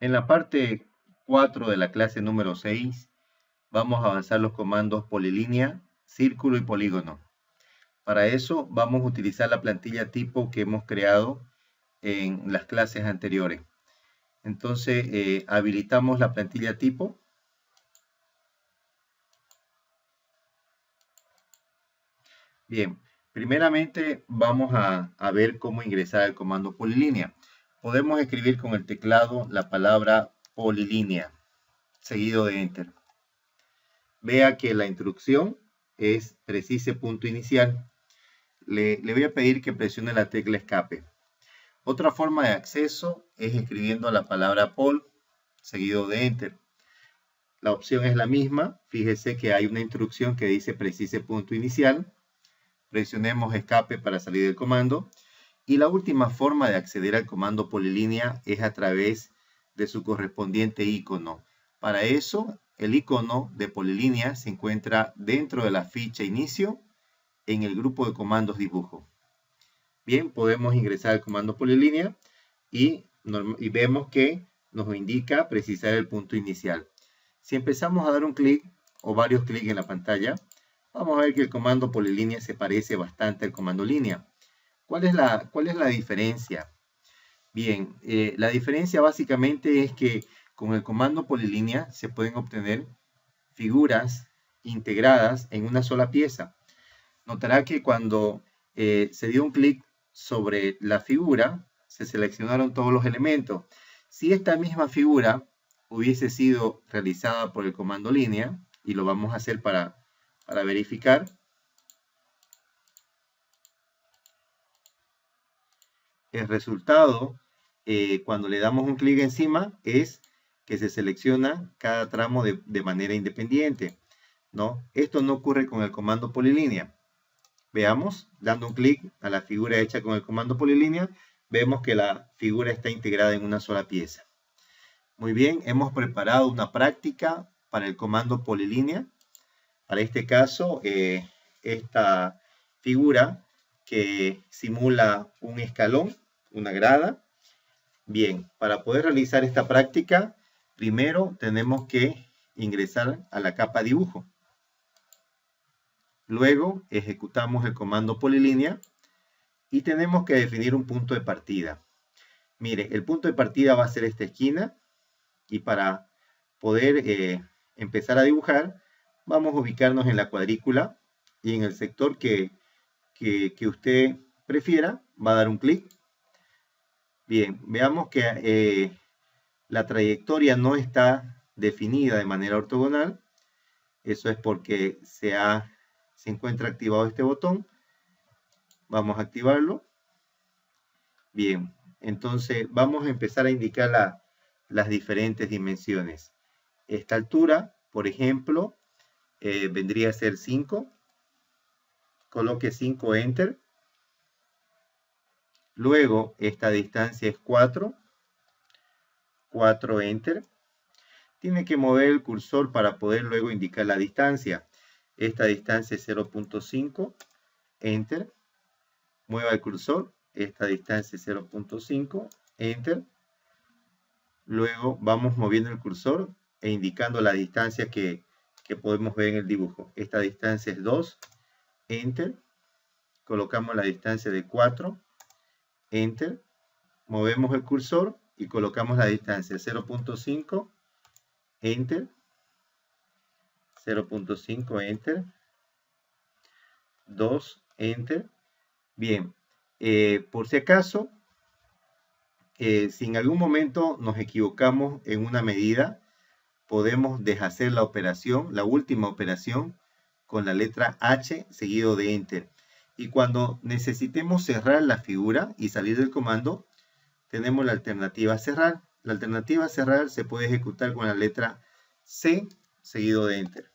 En la parte 4 de la clase número 6 vamos a avanzar los comandos polilínea, círculo y polígono. Para eso vamos a utilizar la plantilla tipo que hemos creado en las clases anteriores. Entonces habilitamos la plantilla tipo. Bien, primeramente vamos a ver cómo ingresar el comando polilínea. Podemos escribir con el teclado la palabra polilínea, seguido de Enter. Vea que la instrucción es precise punto inicial. Le voy a pedir que presione la tecla escape. Otra forma de acceso es escribiendo la palabra pol, seguido de Enter. La opción es la misma. Fíjese que hay una instrucción que dice precise punto inicial. Presionemos escape para salir del comando. Y la última forma de acceder al comando polilínea es a través de su correspondiente icono. Para eso, el icono de polilínea se encuentra dentro de la ficha inicio en el grupo de comandos dibujo. Bien, podemos ingresar al comando polilínea y vemos que nos indica precisar el punto inicial. Si empezamos a dar un clic o varios clics en la pantalla, vamos a ver que el comando polilínea se parece bastante al comando línea. ¿Cuál es la diferencia? Bien, la diferencia básicamente es que con el comando polilínea se pueden obtener figuras integradas en una sola pieza. Notará que cuando se dio un clic sobre la figura, se seleccionaron todos los elementos. Si esta misma figura hubiese sido realizada por el comando línea, y lo vamos a hacer para verificar, el resultado cuando le damos un clic encima es que se selecciona cada tramo de manera independiente, ¿no? Esto no ocurre con el comando polilínea. Veamos, dando un clic a la figura hecha con el comando polilínea, vemos que la figura está integrada en una sola pieza. Muy bien, hemos preparado una práctica para el comando polilínea. Para este caso, esta figura que simula un escalón, una grada. Bien, para poder realizar esta práctica, primero tenemos que ingresar a la capa dibujo. Luego ejecutamos el comando polilínea y tenemos que definir un punto de partida. Mire, el punto de partida va a ser esta esquina y para poder empezar a dibujar, vamos a ubicarnos en la cuadrícula y en el sector que usted prefiera, va a dar un clic. Bien, veamos que la trayectoria no está definida de manera ortogonal. Eso es porque se encuentra activado este botón. Vamos a activarlo. Bien, entonces vamos a empezar a indicar las diferentes dimensiones. Esta altura, por ejemplo, vendría a ser 5. Coloque 5, Enter. Luego, esta distancia es 4. 4, Enter. Tiene que mover el cursor para poder luego indicar la distancia. Esta distancia es 0.5, Enter. Mueva el cursor. Esta distancia es 0.5, Enter. Luego vamos moviendo el cursor e indicando la distancia que podemos ver en el dibujo. Esta distancia es 2, Enter. Colocamos la distancia de 4, Enter. Movemos el cursor y colocamos la distancia 0.5, Enter. 0.5, Enter. 2, Enter. Bien, por si acaso, si en algún momento nos equivocamos en una medida, podemos deshacer la operación, la última operación, con la letra H seguido de Enter. Y cuando necesitemos cerrar la figura y salir del comando, tenemos la alternativa cerrar. La alternativa cerrar se puede ejecutar con la letra C seguido de Enter.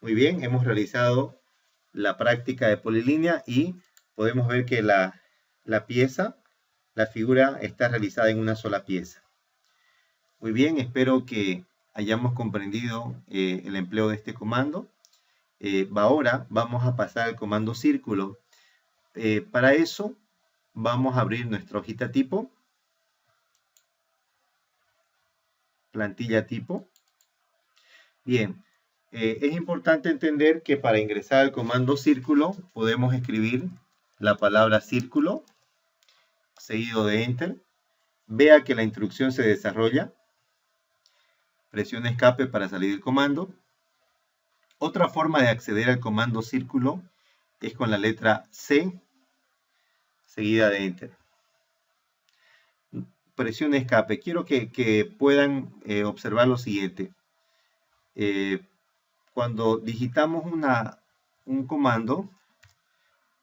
Muy bien, hemos realizado la práctica de polilínea y podemos ver que la figura está realizada en una sola pieza. Muy bien, espero que hayamos comprendido el empleo de este comando. Ahora vamos a pasar al comando círculo. Para eso vamos a abrir nuestra hojita tipo. plantilla tipo. Bien, es importante entender que para ingresar al comando círculo podemos escribir la palabra círculo seguido de Enter. Vea que la instrucción se desarrolla. Presione escape para salir del comando. Otra forma de acceder al comando círculo es con la letra C seguida de Enter. Presione escape. Quiero que puedan observar lo siguiente. Cuando digitamos un comando,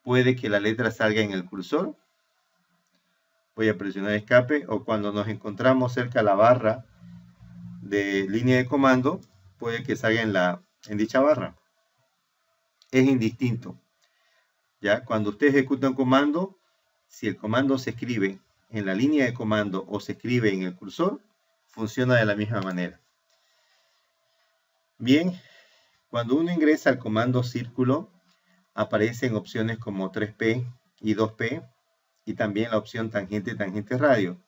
puede que la letra salga en el cursor. Voy a presionar escape, o cuando nos encontramos cerca de la barra de línea de comando, puede que salga en dicha barra. Es indistinto. ¿Ya? Cuando usted ejecuta un comando, si el comando se escribe en la línea de comando o se escribe en el cursor, funciona de la misma manera. Bien, cuando uno ingresa al comando círculo, aparecen opciones como 3P y 2P y también la opción tangente radio.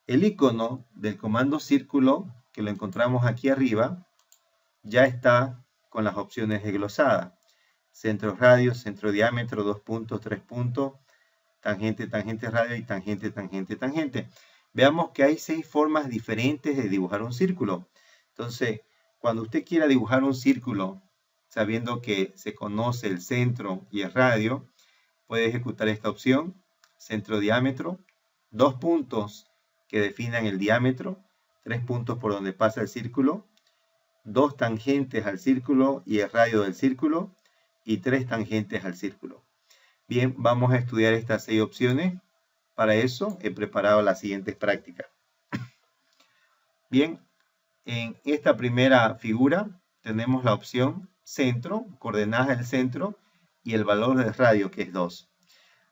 El icono del comando círculo, que lo encontramos aquí arriba, ya está con las opciones desglosadas. Centro radio, centro diámetro, 2 puntos, 3 puntos, tangente radio y tangente. Veamos que hay 6 formas diferentes de dibujar un círculo. Entonces, cuando usted quiera dibujar un círculo, sabiendo que se conoce el centro y el radio, puede ejecutar esta opción, centro diámetro, 2 puntos que definan el diámetro, 3 puntos por donde pasa el círculo, 2 tangentes al círculo y el radio del círculo, y 3 tangentes al círculo. Bien, vamos a estudiar estas 6 opciones. Para eso he preparado las siguientes prácticas. Bien, en esta primera figura tenemos la opción centro, coordenadas del centro y el valor del radio, que es 2.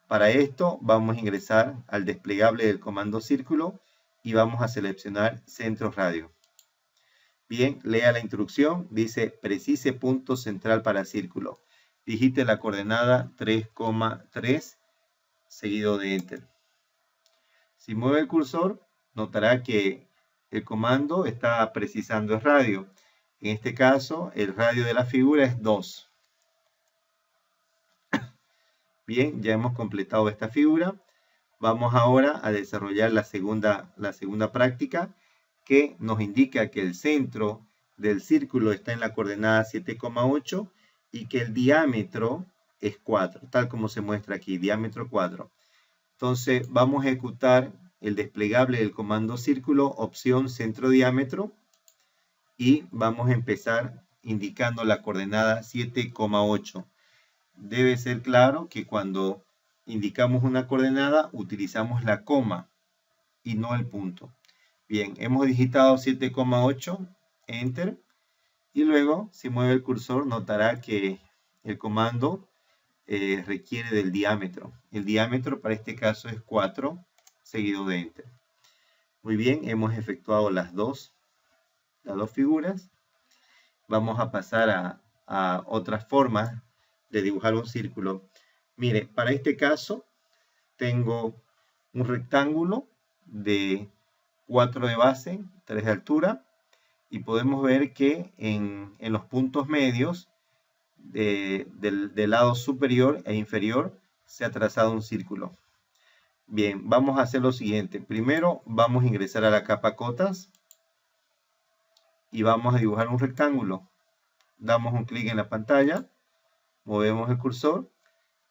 Para esto vamos a ingresar al desplegable del comando círculo y vamos a seleccionar centro radio. Bien, lea la instrucción, dice precise punto central para círculo. Digite la coordenada 3,3 seguido de Enter. Si mueve el cursor, notará que el comando está precisando el radio. En este caso, el radio de la figura es 2. Bien, ya hemos completado esta figura. Vamos ahora a desarrollar la segunda práctica, que nos indica que el centro del círculo está en la coordenada 7,8 y que el diámetro es 4, tal como se muestra aquí, diámetro 4. Entonces vamos a ejecutar el desplegable del comando círculo, opción centro diámetro, y vamos a empezar indicando la coordenada 7,8. Debe ser claro que cuando indicamos una coordenada utilizamos la coma y no el punto. Bien, hemos digitado 7,8, Enter, y luego si mueve el cursor notará que el comando requiere del diámetro. El diámetro para este caso es 4 seguido de Enter. Muy bien, hemos efectuado las dos figuras. Vamos a pasar a otras formas de dibujar un círculo. Mire, para este caso tengo un rectángulo de 4 de base, 3 de altura, y podemos ver que en los puntos medios del lado superior e inferior se ha trazado un círculo. Bien, vamos a hacer lo siguiente. Primero vamos a ingresar a la capa cotas y vamos a dibujar un rectángulo. Damos un clic en la pantalla, movemos el cursor,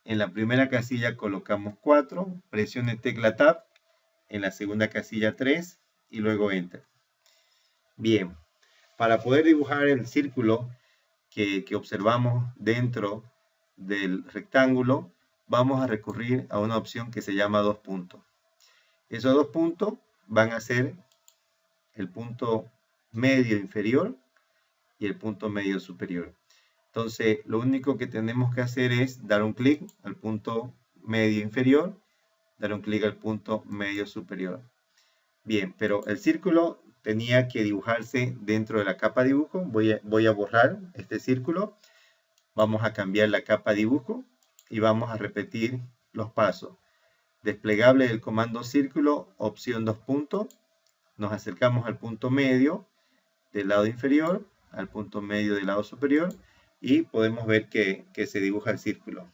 en la primera casilla colocamos 4, presione tecla Tab, en la segunda casilla 3 y luego Enter. Bien, para poder dibujar el círculo que observamos dentro del rectángulo, vamos a recurrir a una opción que se llama 2 puntos. Esos 2 puntos van a ser el punto medio inferior y el punto medio superior. Entonces, lo único que tenemos que hacer es dar un clic al punto medio inferior, dar un clic al punto medio superior. Bien, pero el círculo tenía que dibujarse dentro de la capa dibujo. Voy a borrar este círculo. Vamos a cambiar la capa dibujo y vamos a repetir los pasos. Desplegable del comando círculo, opción 2 puntos. nos acercamos al punto medio del lado inferior, al punto medio del lado superior, y podemos ver que se dibuja el círculo.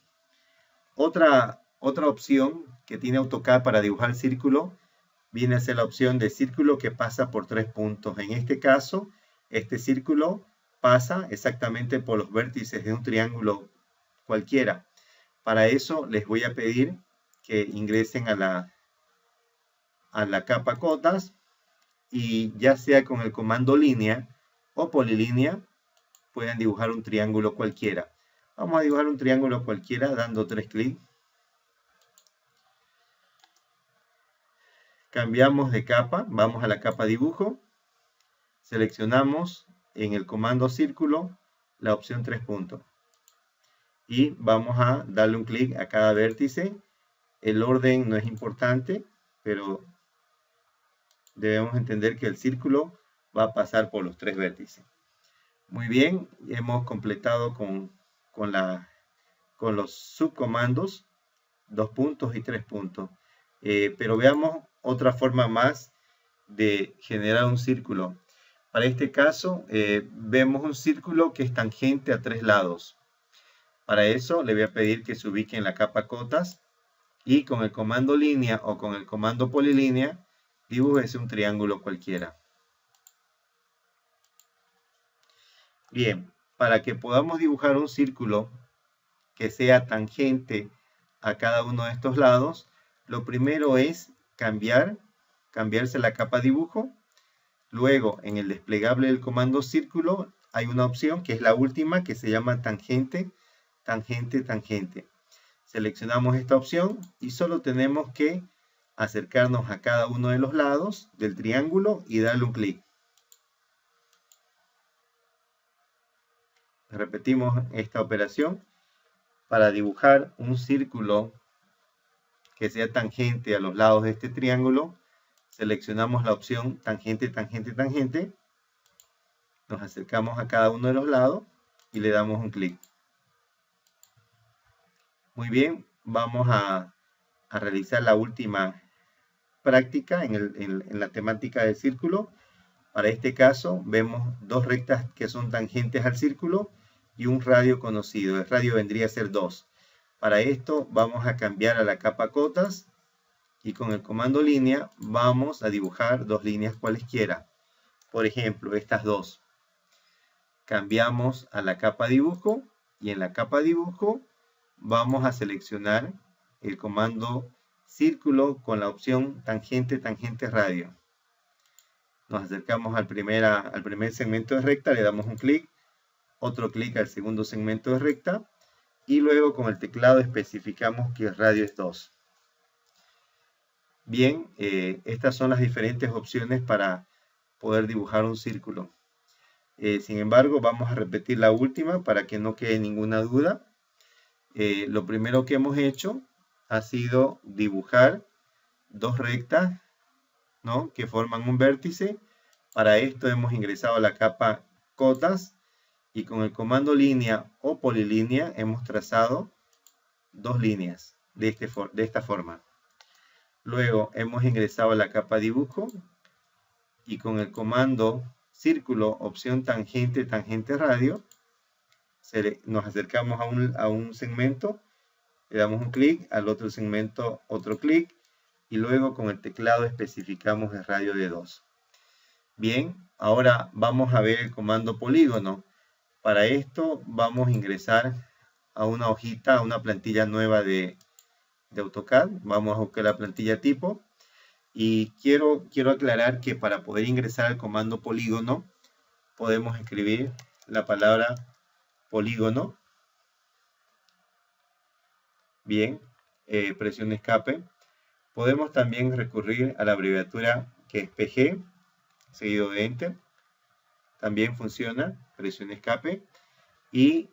Otra opción que tiene AutoCAD para dibujar el círculo viene a ser la opción de círculo que pasa por 3 puntos. En este caso, este círculo pasa exactamente por los vértices de un triángulo cualquiera. Para eso les voy a pedir que ingresen a la capa cotas y ya sea con el comando línea o polilínea pueden dibujar un triángulo cualquiera. Vamos a dibujar un triángulo cualquiera dando 3 clics. Cambiamos de capa, vamos a la capa dibujo, seleccionamos en el comando círculo la opción 3 puntos y vamos a darle un clic a cada vértice. El orden no es importante, pero debemos entender que el círculo va a pasar por los 3 vértices. Muy bien, hemos completado con los subcomandos 2 puntos y 3 puntos. Pero veamos otra forma más de generar un círculo. Para este caso, vemos un círculo que es tangente a 3 lados. Para eso le voy a pedir que se ubique en la capa cotas y con el comando línea o con el comando polilínea dibújese un triángulo cualquiera. Bien, para que podamos dibujar un círculo que sea tangente a cada uno de estos lados, lo primero es cambiarse la capa dibujo. Luego, en el desplegable del comando círculo, hay una opción que es la última, que se llama tangente, tangente, tangente. Seleccionamos esta opción y solo tenemos que acercarnos a cada uno de los lados del triángulo y darle un clic. Repetimos esta operación para dibujar un círculo que sea tangente a los lados de este triángulo. Seleccionamos la opción tangente, tangente, tangente. Nos acercamos a cada uno de los lados y le damos un clic. Muy bien, vamos a realizar la última práctica en la temática del círculo. Para este caso vemos 2 rectas que son tangentes al círculo y un radio conocido. El radio vendría a ser 2. Para esto vamos a cambiar a la capa cotas y con el comando línea vamos a dibujar 2 líneas cualesquiera. Por ejemplo, estas 2. Cambiamos a la capa dibujo y en la capa dibujo vamos a seleccionar el comando círculo con la opción tangente, tangente, radio. Nos acercamos al primer segmento de recta, le damos un clic, otro clic al segundo segmento de recta y luego con el teclado especificamos que el radio es 2. Bien, estas son las diferentes opciones para poder dibujar un círculo. Sin embargo, vamos a repetir la última para que no quede ninguna duda. Lo primero que hemos hecho ha sido dibujar 2 rectas, ¿no?, que forman un vértice. Para esto hemos ingresado a la capa cotas y con el comando línea o polilínea hemos trazado 2 líneas de esta forma. Luego hemos ingresado a la capa dibujo y con el comando círculo, opción tangente, tangente, radio, nos acercamos a un segmento, le damos un clic, al otro segmento otro clic y luego con el teclado especificamos el radio de 2. Bien, ahora vamos a ver el comando polígono. Para esto vamos a ingresar a una hojita, a una plantilla nueva de AutoCAD. Vamos a buscar la plantilla tipo y quiero aclarar que para poder ingresar al comando polígono podemos escribir la palabra polígono. Bien, presión escape. Podemos también recurrir a la abreviatura que es PG, seguido de Enter. También funciona, presión escape. Y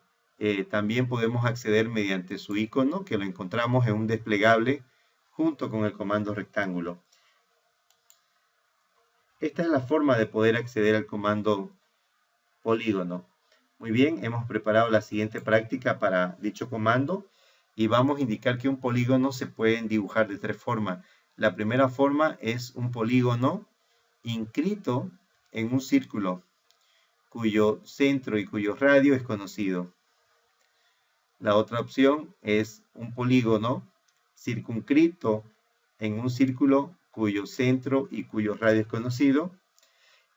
también podemos acceder mediante su icono, que lo encontramos en un desplegable junto con el comando rectángulo. Esta es la forma de poder acceder al comando polígono. Muy bien, hemos preparado la siguiente práctica para dicho comando y vamos a indicar que un polígono se puede dibujar de 3 formas. La primera forma es un polígono inscrito en un círculo cuyo centro y cuyo radio es conocido. La otra opción es un polígono circunscrito en un círculo cuyo centro y cuyo radio es conocido.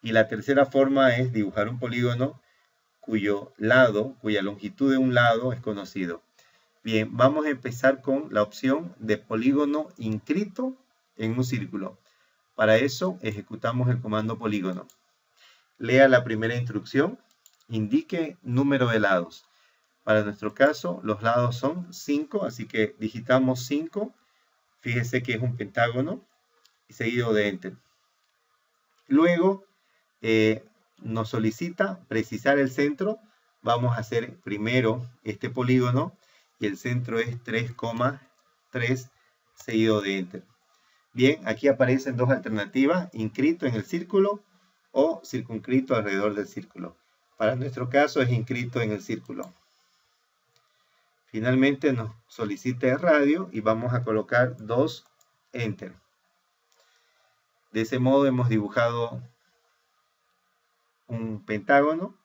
Y la tercera forma es dibujar un polígono cuyo lado, cuya longitud de un lado es conocido. Bien, vamos a empezar con la opción de polígono inscrito en un círculo. Para eso ejecutamos el comando polígono. Lea la primera instrucción, indique número de lados. Para nuestro caso, los lados son 5, así que digitamos 5. Fíjese que es un pentágono y seguido de Enter. Luego nos solicita precisar el centro. Vamos a hacer primero este polígono y el centro es 3,3 seguido de Enter. Bien, aquí aparecen dos alternativas, inscrito en el círculo o circunscrito alrededor del círculo. Para nuestro caso es inscrito en el círculo. Finalmente nos solicita el radio y vamos a colocar 2 Enter. De ese modo hemos dibujado un pentágono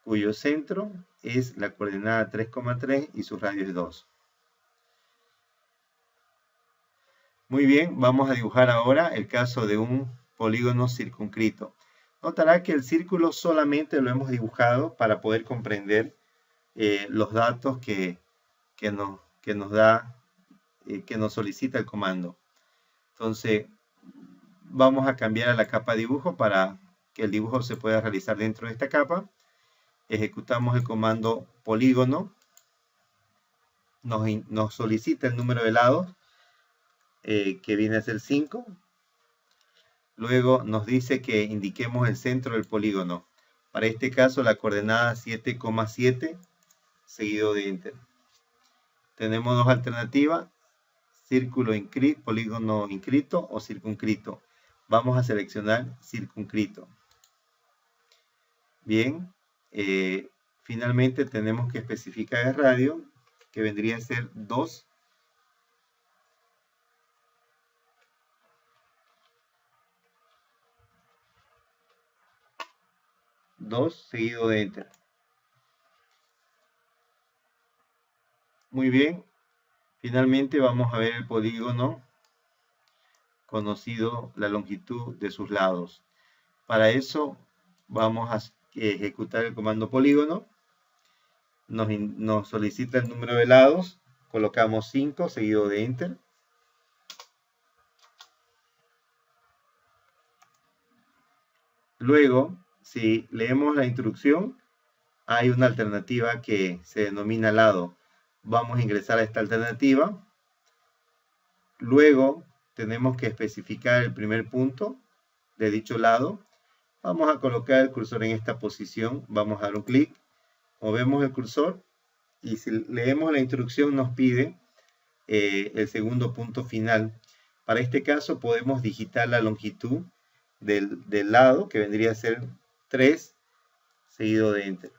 cuyo centro es la coordenada 3,3 y su radio es 2. Muy bien, vamos a dibujar ahora el caso de un polígono circunscrito. Notará que el círculo solamente lo hemos dibujado para poder comprender los datos que nos solicita el comando. Entonces, vamos a cambiar a la capa dibujo para que el dibujo se pueda realizar dentro de esta capa. Ejecutamos el comando polígono. Nos solicita el número de lados, que viene a ser 5. Luego nos dice que indiquemos el centro del polígono. Para este caso, la coordenada 7,7 seguido de Enter. Tenemos dos alternativas, círculo inscrito, polígono inscrito o circunscrito. Vamos a seleccionar circunscrito. Bien, finalmente tenemos que especificar el radio, que vendría a ser 2. Seguido de Enter. Muy bien, finalmente vamos a ver el polígono conocido, la longitud de sus lados. Para eso vamos a ejecutar el comando polígono. Nos solicita el número de lados, colocamos 5 seguido de Enter. Luego, si leemos la instrucción, hay una alternativa que se denomina lado. Vamos a ingresar a esta alternativa. Luego tenemos que especificar el primer punto de dicho lado. Vamos a colocar el cursor en esta posición. Vamos a dar un clic. Movemos el cursor. Y si leemos la instrucción nos pide el segundo punto final. Para este caso podemos digitar la longitud del lado, que vendría a ser 3 seguido de Enter.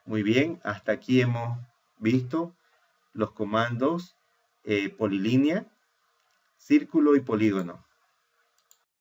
Muy bien, hasta aquí hemos visto los comandos polilínea, círculo y polígono.